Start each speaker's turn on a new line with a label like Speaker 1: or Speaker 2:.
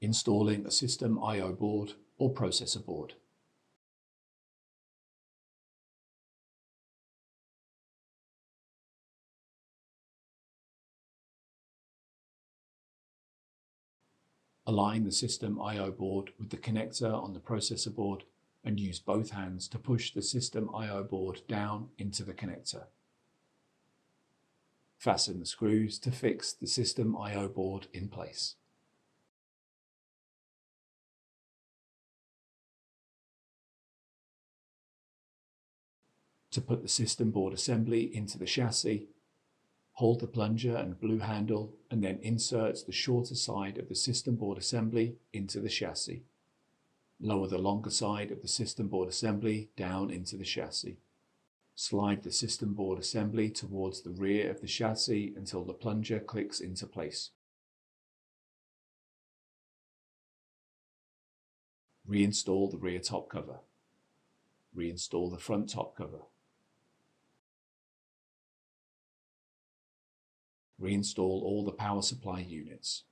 Speaker 1: Installing a system I/O board or processor board. Align the system I/O board with the connector on the processor board and use both hands to push the system I/O board down into the connector. Fasten the screws to fix the system I/O board in place. To put the system board assembly into the chassis, hold the plunger and blue handle and then insert the shorter side of the system board assembly into the chassis. Lower the longer side of the system board assembly down into the chassis. Slide the system board assembly towards the rear of the chassis until the plunger clicks into place. Reinstall the rear top cover. Reinstall the front top cover. Reinstall all the power supply units.